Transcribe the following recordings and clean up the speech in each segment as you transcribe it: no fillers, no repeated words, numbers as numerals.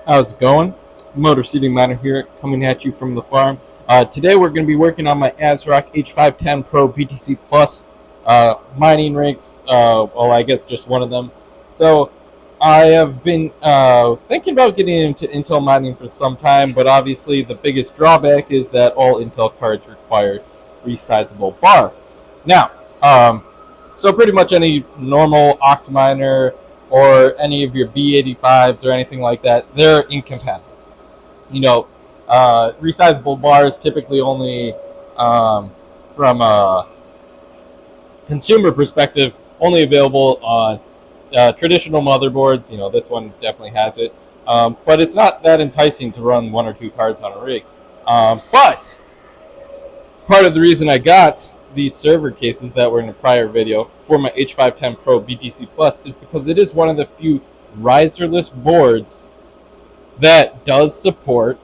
How's it going? Motor Seating Miner here, coming at you from the farm. Today we're going to be working on my AsRock H510 Pro BTC Plus mining rigs. Well, I guess just one of them. So I have been thinking about getting into Intel mining for some time, but obviously the biggest drawback is that all Intel cards require Resizable Bar. Now, so pretty much any normal Octaminer or any of your B85s or anything like that, they're incompatible. You know, resizable bars typically only, from a consumer perspective, only available on traditional motherboards. You know, this one definitely has it, but it's not that enticing to run one or two cards on a rig. But part of the reason I got these server cases that were in a prior video for my H510 Pro BTC Plus is because it is one of the few riserless boards that does support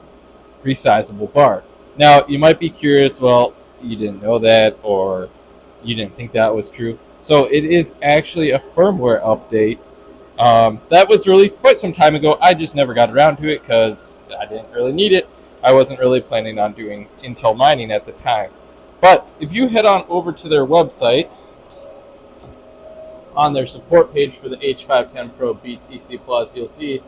resizable bar. Now, you might be curious, well, you didn't know that, or you didn't think that was true. So it is actually a firmware update that was released quite some time ago. I just never got around to it because I didn't really need it. I wasn't really planning on doing Intel mining at the time. But if you head on over to their website, on their support page for the H510 Pro BTC Plus, you'll see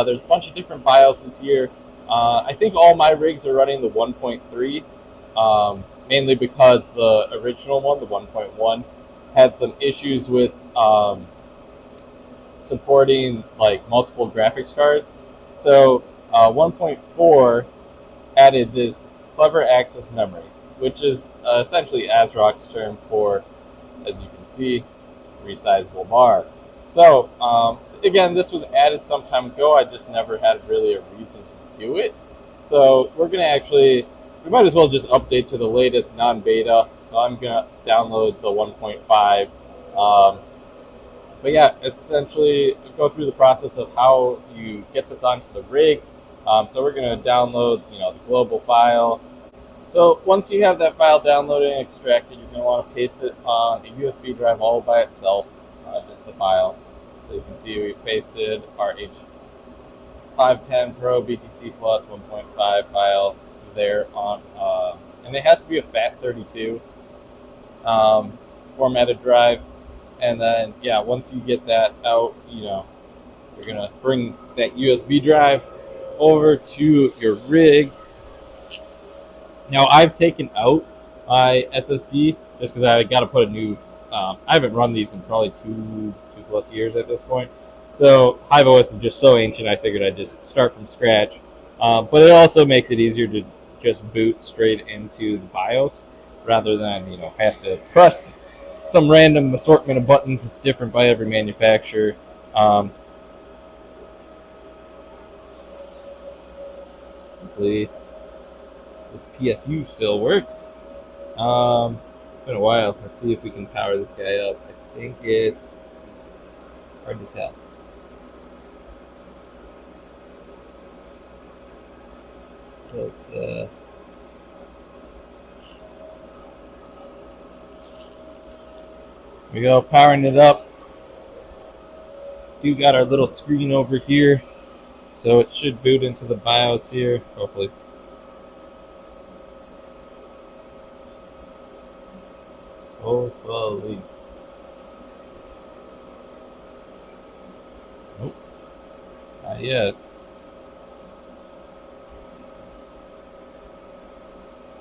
there's a bunch of different BIOSes here. I think all my rigs are running the 1.3, mainly because the original one, the 1.1, had some issues with supporting like multiple graphics cards. So 1.4 added this clever access memory, which is essentially AsRock's term for, as you can see, resizable bar. So again, this was added some time ago. I just never had really a reason to do it. So we're going to actually, we might as well just update to the latest non-beta. So I'm going to download the 1.5. But yeah, essentially go through the process of how you get this onto the rig. So we're going to download, the global file. So once you have that file downloaded and extracted, you're going to want to paste it on a USB drive all by itself, just the file. So you can see we've pasted our H510 Pro BTC Plus 1.5 file there on, and it has to be a FAT32 formatted drive. And then, yeah, once you get that out, you're going to bring that USB drive over to your rig. Now, I've taken out my SSD just because I got to put a new, I haven't run these in probably two plus years at this point. So HiveOS is just so ancient, I figured I'd just start from scratch. But it also makes it easier to just boot straight into the BIOS rather than, have to press some random assortment of buttons. It's different by every manufacturer. Hopefully this PSU still works. It's been a while. Let's see if we can power this guy up. I think it's hard to tell. But here we go, powering it up. We've got our little screen over here, so it should boot into the BIOS here, hopefully. Hopefully. Nope. Not yet.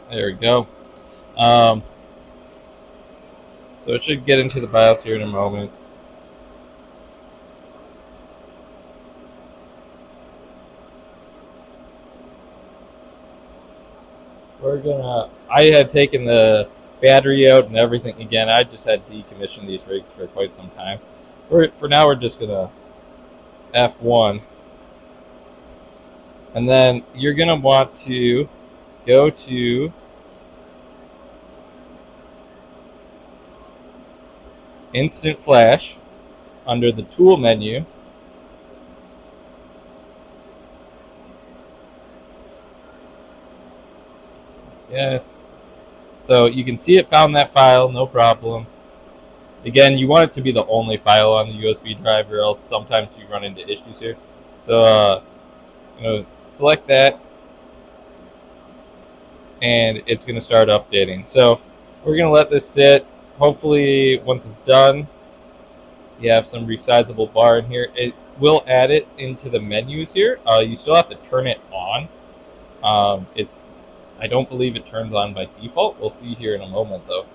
There we go. So it should get into the BIOS here in a moment. I had taken the battery out and everything again. I just had decommissioned these rigs for quite some time. For now, we're just gonna F1, and then you're gonna want to go to Instant Flash under the Tool menu. Yes. So you can see it found that file, no problem. Again, you want it to be the only file on the USB drive, or else sometimes you run into issues here. So I'm going to select that, and it's going to start updating. So we're going to let this sit. Hopefully, once it's done, you have some resizable bar in here. It will add it into the menus here. You still have to turn it on. I don't believe it turns on by default. We'll see here in a moment, though.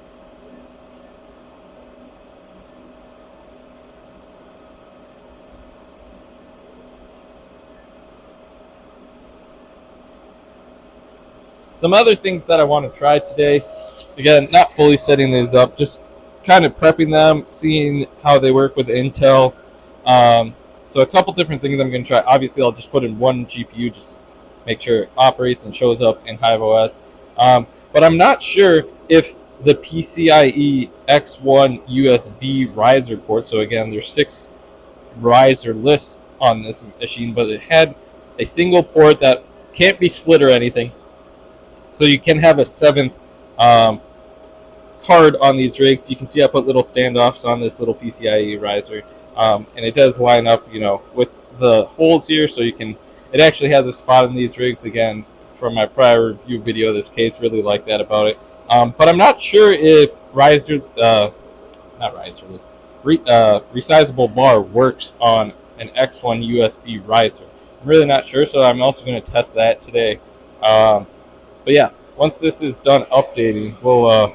Some other things that I want to try today, again, not fully setting these up, just kind of prepping them, seeing how they work with Intel. So a couple different things I'm going to try. Obviously, I'll just put in one GPU, just make sure it operates and shows up in HiveOS. But I'm not sure if the PCIe X1 USB riser port, so again, there's 6 Riserless on this machine, but it had a single port that can't be split or anything. So you can have a 7th card on these rigs. You can see I put little standoffs on this little PCIe riser, and it does line up, with the holes here. So you can. It actually has a spot in these rigs again from my prior review video. This case really like that about it. But I'm not sure if Resizable Bar works on an X1 USB riser. I'm really not sure, so I'm also going to test that today. But yeah, once this is done updating, we'll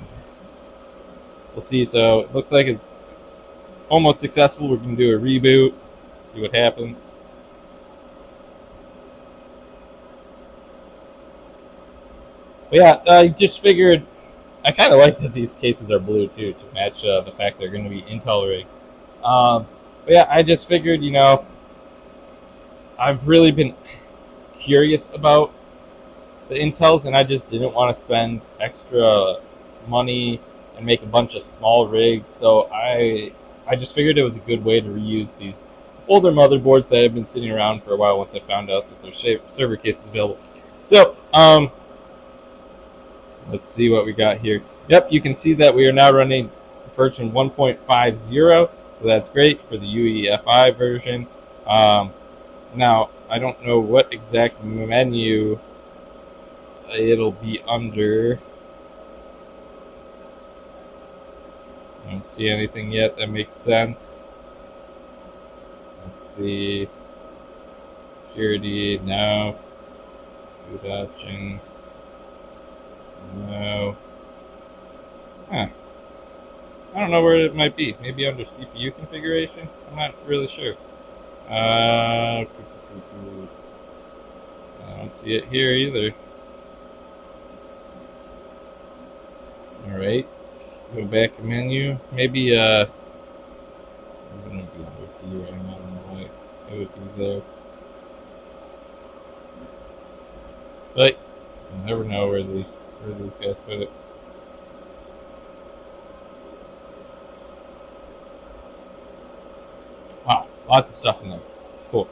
see. So it looks like it's almost successful. We're going to do a reboot, see what happens. But yeah, I just figured, I kind of like that these cases are blue too, to match the fact they're going to be Intel rigs. But yeah, I just figured, I've really been curious about the Intels, and I just didn't want to spend extra money and make a bunch of small rigs. So I just figured it was a good way to reuse these older motherboards that have been sitting around for a while once I found out that there's server cases available. So let's see what we got here. Yep, you can see that we are now running version 1.50, so that's great for the UEFI version. Now, I don't know what exact menu it'll be under. I don't see anything yet that makes sense. Let's see. Security, no. Boot options, no. Huh. I don't know where it might be. Maybe under CPU configuration? I'm not really sure. I don't see it here either. Alright. Go back to menu. Maybe, it wouldn't be under D right now. I don't know why it would be there. But you never know where these guys put it. Wow, lots of stuff in there. Cool.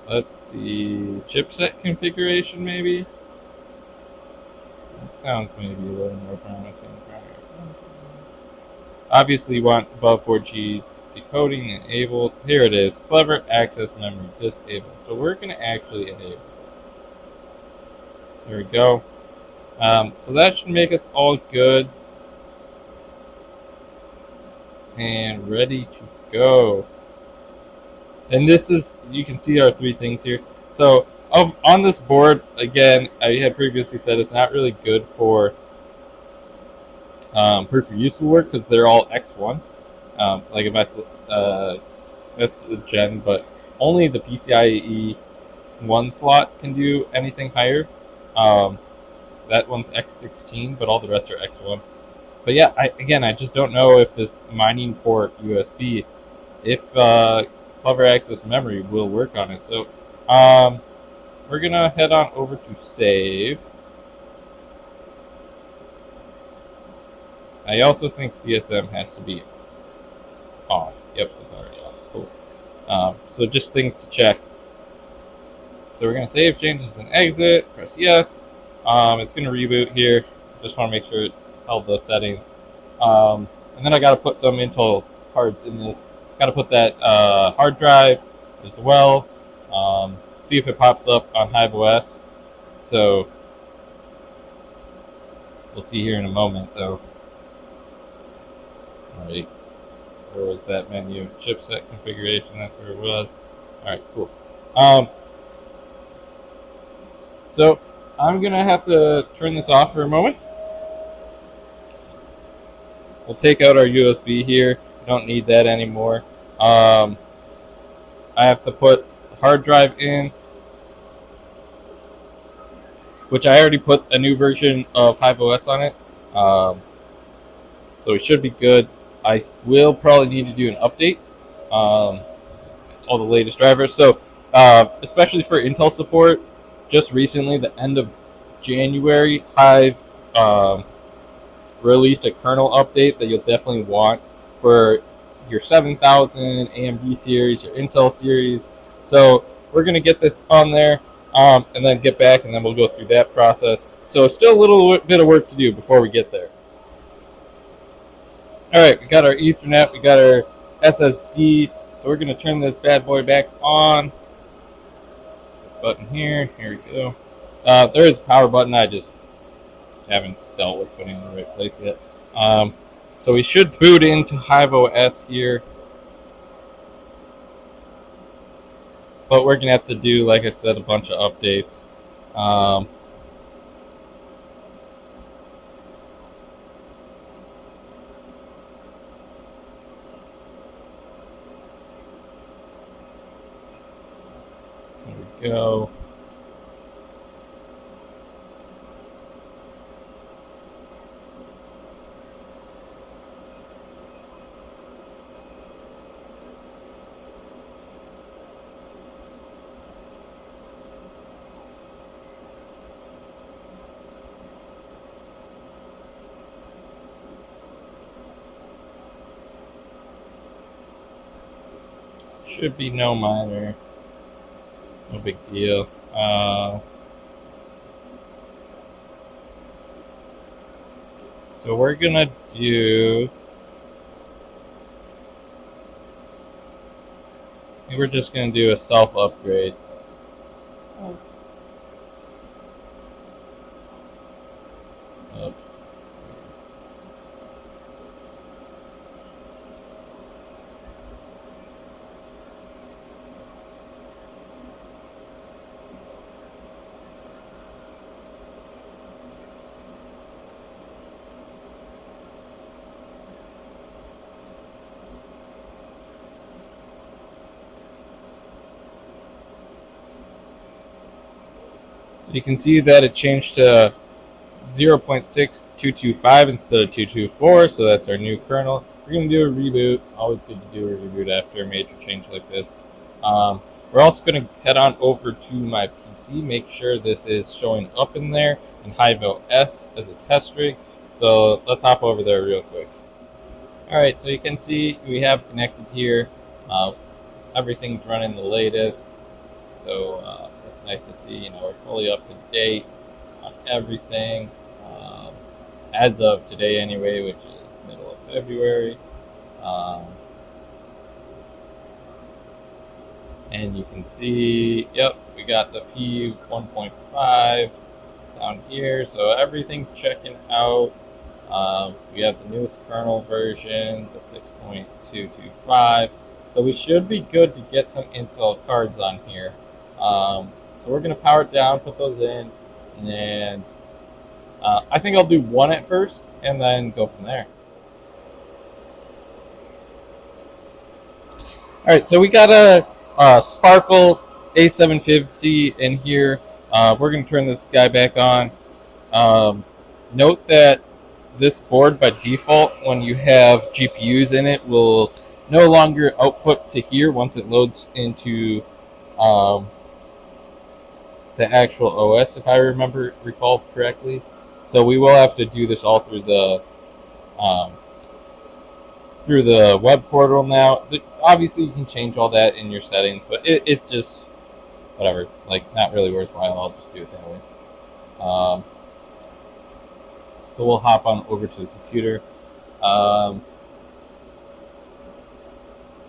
Let's see, chipset configuration maybe? That sounds maybe a little more promising. Obviously you want above 4G decoding enabled. Here it is, clever access memory disabled. So we're going to actually enable this. There we go. So that should make us all good and ready to go. And this is, you can see our 3 things here. So on this board, again, I had previously said it's not really good for proof of useful work because they're all X1. Like if that's the gen, but only the PCIe 1 slot can do anything higher. That one's X16, but all the rest are X1. But yeah, I just don't know if this mining port USB, if Clever Access Memory will work on it. So we're going to head on over to save. I also think CSM has to be off. Yep, it's already off. Cool. So just things to check. So we're going to save changes and exit. Press yes. It's going to reboot here. Just want to make sure it held those settings. And then I got to put some Intel cards in this. Got to put that hard drive as well. See if it pops up on HiveOS. So we'll see here in a moment, though. All right, where was that menu? Chipset configuration. That's where it was. All right, cool. So I'm gonna have to turn this off for a moment. We'll take out our USB here. We don't need that anymore. I have to put the hard drive in, which I already put a new version of HiveOS on it. So it should be good. I will probably need to do an update. All the latest drivers. So especially for Intel support, just recently, the end of January, Hive released a kernel update that you'll definitely want for your 7000 AMD series, your Intel series. So we're going to get this on there and then get back, and then we'll go through that process. So still a little bit of work to do before we get there. All right, we got our Ethernet, we got our SSD. So we're going to turn this bad boy back on. This button here we go. There is a power button, I just haven't dealt with putting it in the right place yet. So we should boot into HiveOS here. But we're going to have to do, like I said, a bunch of updates. There we go. Should be no minor, no big deal. So we're gonna do. We're just gonna do a self upgrade. So you can see that it changed to 0.6225 instead of 224, so that's our new kernel. We're going to do a reboot. Always good to do a reboot after a major change like this. We're also going to head on over to my PC, make sure this is showing up in there in HiveOS as a test rig. So let's hop over there real quick. Alright, so you can see we have connected here. Everything's running the latest. So it's nice to see, we're fully up to date on everything. As of today anyway, which is middle of February. And you can see, yep, we got the P1.5 down here, so everything's checking out. We have the newest kernel version, the 6.225, so we should be good to get some Intel cards on here. So we're going to power it down, put those in, and I think I'll do one at first, and then go from there. Alright, so we got a Sparkle A750 in here. We're going to turn this guy back on. Note that this board by default, when you have GPUs in it, will no longer output to here once it loads into the actual OS, if I recall correctly. So we will have to do this all through the web portal now. Obviously, you can change all that in your settings, but it's just whatever, like not really worthwhile. I'll just do it that way. So we'll hop on over to the computer.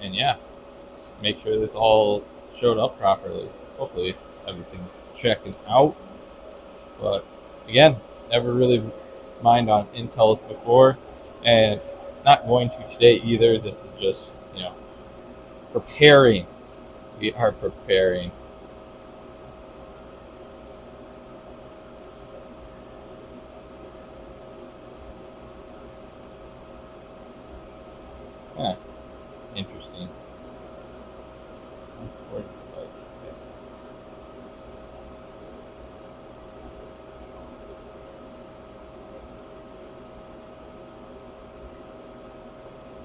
And yeah, just make sure this all showed up properly. Hopefully everything's checking out. But again, never really mined on Intels before, and not going to today either. This is just, preparing. We are preparing. Huh. Interesting.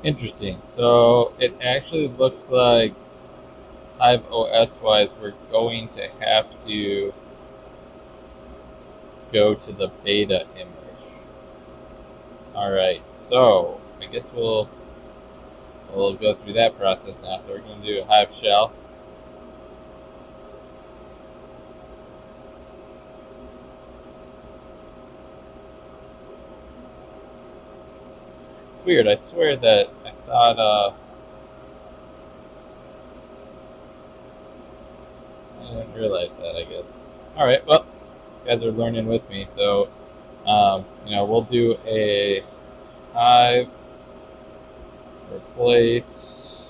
Interesting. So it actually looks like HiveOS wise, we're going to have to go to the beta image. Alright, so I guess we'll go through that process now. So we're going to do a Hive shell. It's weird. I swear that I thought I didn't realize that, I guess. Alright, well, you guys are learning with me. So, we'll do a Hive replace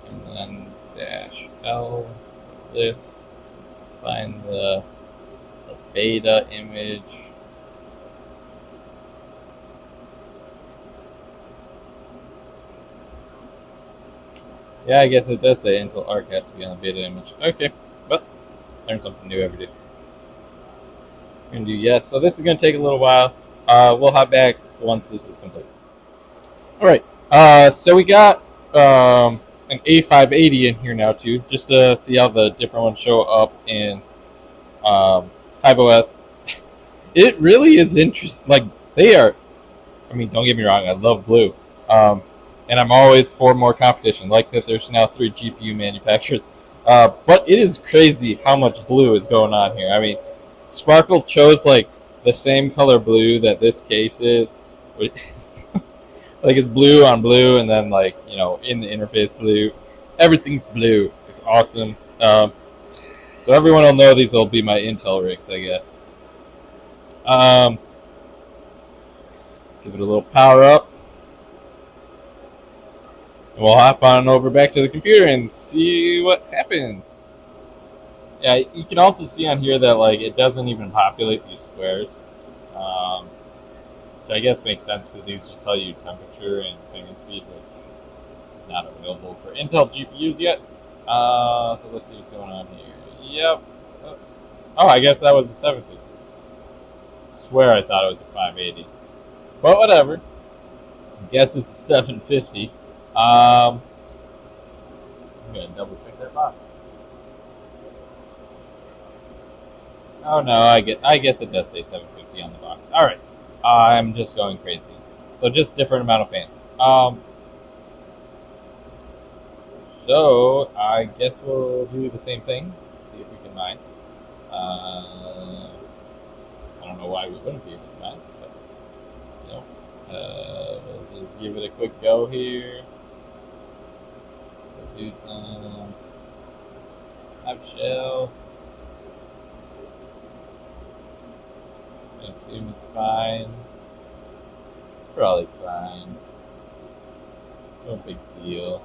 and then -L list, find the beta image. Yeah, I guess it does say Intel Arc has to be on the beta image. Okay, well, learn something new every day. We're going to do yes. So this is going to take a little while. We'll hop back once this is complete. Alright, so we got an A580 in here now too, just to see how the different ones show up in HiveOS. It really is interesting. Like, they are, don't get me wrong, I love blue. And I'm always for more competition, like that there's now 3 GPU manufacturers. But it is crazy how much blue is going on here. Sparkle chose like the same color blue that this case is. Like it's blue on blue, and then in the interface blue. Everything's blue. It's awesome. So everyone will know these will be my Intel rigs, I guess. Give it a little power up. And we'll hop on over back to the computer and see what happens. Yeah, you can also see on here that it doesn't even populate these squares. Which I guess makes sense because these just tell you temperature and fan speed, which is not available for Intel GPUs yet. So let's see what's going on here. Yep. Oh, I guess that was a 750. I swear I thought it was a 580. But whatever. I guess it's a 750. I'm going to double check that box. Oh no, I guess it does say 750 on the box. Alright. I'm just going crazy. So just different amount of fans. So I guess we'll do the same thing. See if we can mine. I don't know why we wouldn't be able to mine, but we'll just give it a quick go here. We'll do some Hive shell. I assume it's fine. It's probably fine. No big deal.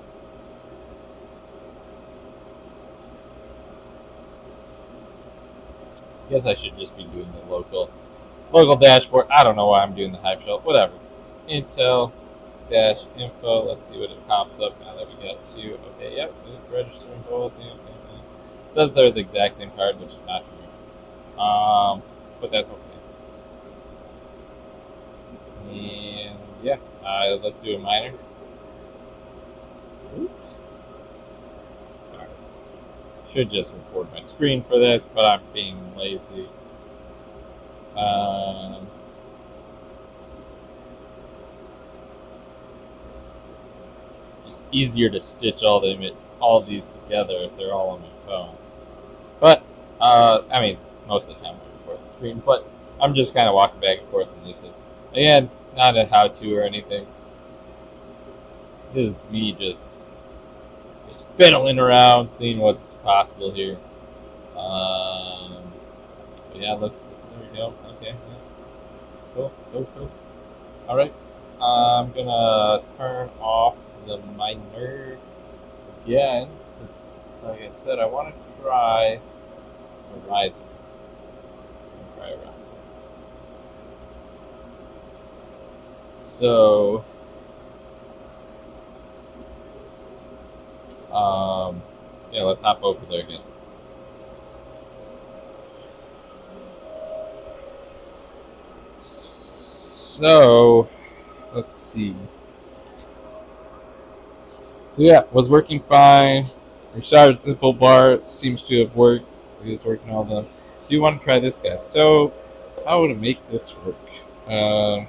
I guess I should just be doing the local dashboard. I don't know why I'm doing the Hive shell. Whatever. Intel -info. Let's see what it pops up now that we got 2. Okay, yep, it's registering both. Okay. It says they're the exact same card, which is not true. But that's okay. And yeah, let's do a miner. Oops. Sorry. Should just record my screen for this, but I'm being lazy. Just easier to stitch all of these together if they're all on my phone. But most of the time I record the screen, but I'm just kind of walking back and forth, and this is again not a how-to or anything. This is me just fiddling around, seeing what's possible here. But yeah, there we go. Okay, yeah. Cool. All right, I'm gonna turn off the miner again. It's, like I said, I want to try a riser. So, yeah, let's hop over there again. So, let's see. So yeah, was working fine. Resizable bar seems to have worked. It's working all done. Do you want to try this guy? So, how would it make this work? I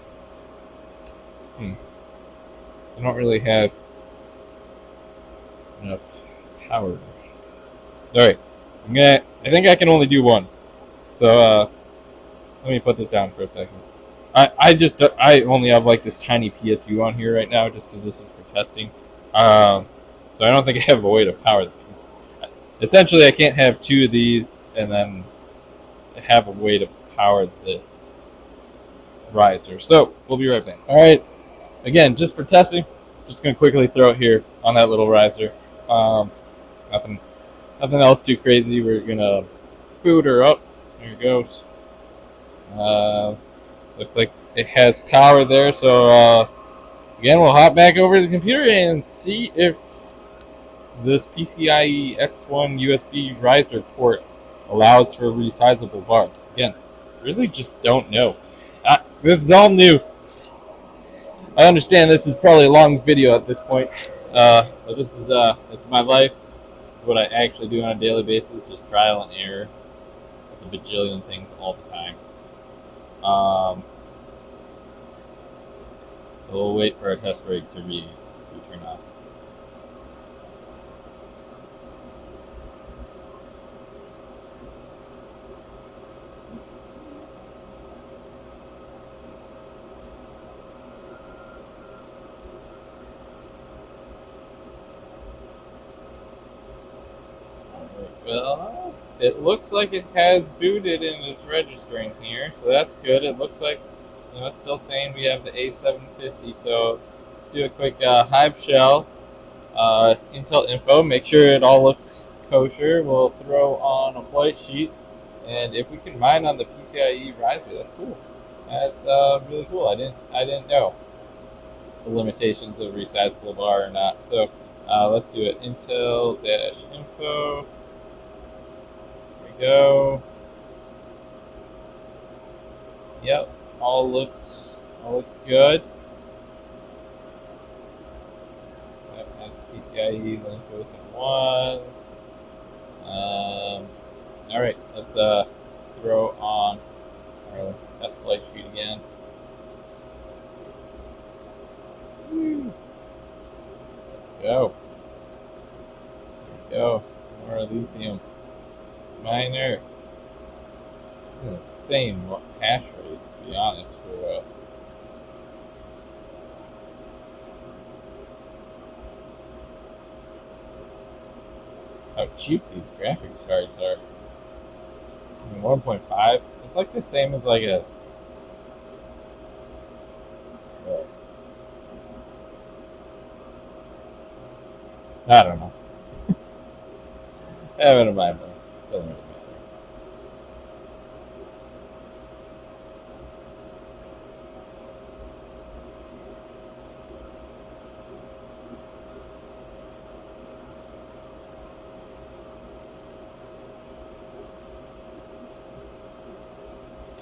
don't really have enough power. Alright. I think I can only do one. So let me put this down for a second. I only have like this tiny PSU on here right now, just because this is for testing. So I don't think I have a way to power these. Essentially, I can't have two of these and then have a way to power this riser. So we'll be right back. All right. Again, just for testing, just gonna quickly throw it here on that little riser. Nothing else too crazy. We're gonna boot her up. There it goes. Looks like it has power there. So again, we'll hop back over to the computer and see if this PCIe X1 USB riser port allows for a resizable bar. Again, really just don't know. This is all new. I understand this is probably a long video at this point, but this is my life. This is what I actually do on a daily basis, just trial and error with a bajillion things all the time. So we'll wait for our test rig to return on. Well, it looks like it has booted and it's registering here, so that's good. It looks like it's still saying we have the A750. So let's do a quick Hive shell Intel info. Make sure it all looks kosher. We'll throw on a flight sheet, and if we can mine on the PCIe riser, that's cool. That's really cool. I didn't know the limitations of resizable bar or not. So let's do it. Intel-info. Go. Yep, all looks good. That has PCIe link within one. All right, let's throw on our test flight sheet again. Woo. Let's go. There we go. Some more lithium. Miner. Insane hash rate, to be honest, for how cheap these graphics cards are. I mean, 1.5. It's like the same as like a. I don't know. I haven't in mind though. Doesn't really matter.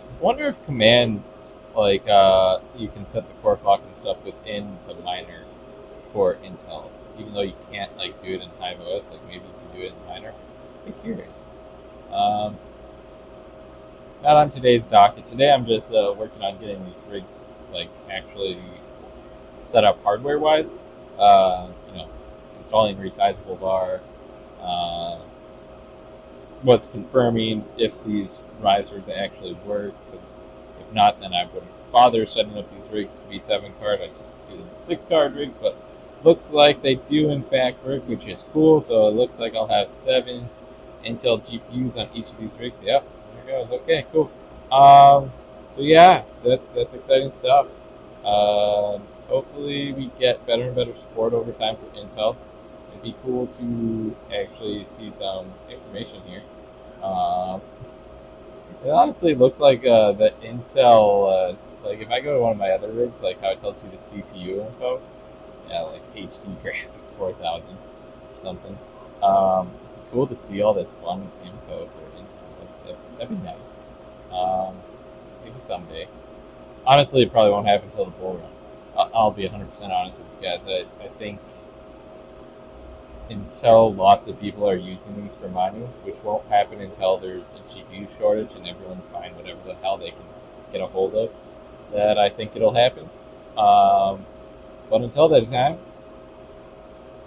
I wonder if commands like you can set the core clock and stuff within the miner for Intel, even though you can't like do it in HiveOS. Like maybe you can do it in miner. I'm curious. Not on today's docket. Today I'm just working on getting these rigs like actually set up hardware-wise. Installing resizable bar. What's confirming if these risers actually work? Because if not, then I wouldn't bother setting up these rigs to be 7-card. I just do them 6-card rigs. But looks like they do in fact work, which is cool. So it looks like I'll have 7 Intel GPUs on each of these rigs. Yep, there it goes. Okay, cool. So yeah, that's exciting stuff. Hopefully we get better and better support over time for Intel. It'd be cool to actually see some information here. It honestly looks like the Intel, like if I go to one of my other rigs, like how it tells you the CPU info, yeah, like HD graphics 4000 or something. Cool to see all this fun info for Intel. That'd be nice. Maybe someday. Honestly, it probably won't happen until the bull run. I'll be 100% honest with you guys. I think until lots of people are using these for mining, which won't happen until there's a GPU shortage and everyone's buying whatever the hell they can get a hold of, that I think it'll happen. But until that time,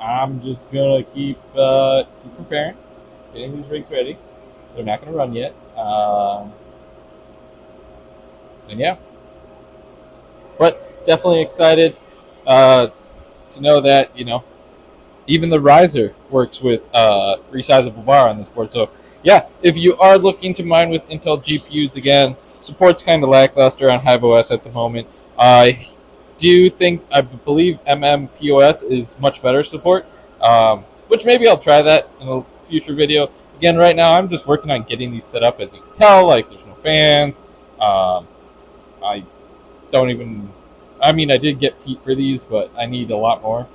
I'm just gonna keep preparing, getting these rigs ready. They're not gonna run yet, and yeah. But definitely excited to know that even the riser works with Resizable Bar on this board. So yeah, if you are looking to mine with Intel GPUs again, support's kind of lackluster on HiveOS at the moment. I believe MMPOS is much better support, which maybe I'll try that in a future video. Again, right now I'm just working on getting these set up. As you can tell, like there's no fans. I don't even. I mean, I did get feet for these, but I need a lot more.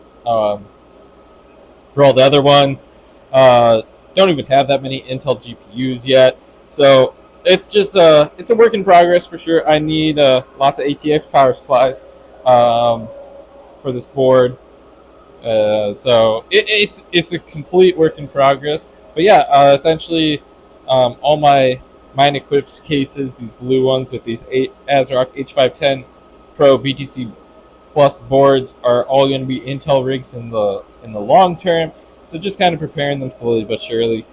For all the other ones, don't even have that many Intel GPUs yet, so it's just it's a work in progress for sure. I need lots of ATX power supplies for this board, so it's a complete work in progress. But yeah, essentially, all my Minequips cases, these blue ones with these AsRock H510 Pro BTC Plus boards, are all going to be Intel rigs in the long term. So just kind of preparing them slowly but surely.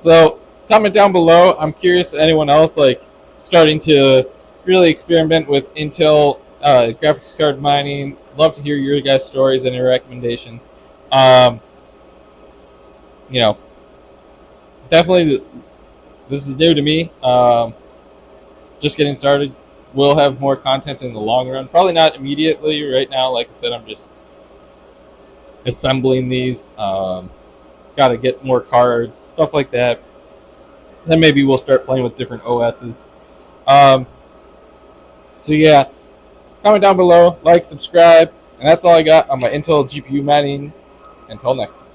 So comment down below. I'm curious, anyone else like starting to really experiment with Intel graphics card mining? Love to hear your guys' stories and your recommendations. Definitely this is new to me. Just getting started. We'll have more content in the long run. Probably not immediately. Right now, like I said, I'm just assembling these. Got to get more cards, stuff like that. Then maybe we'll start playing with different OSs. So yeah, comment down below, like, subscribe, and that's all I got on my Intel GPU mining. Until next time.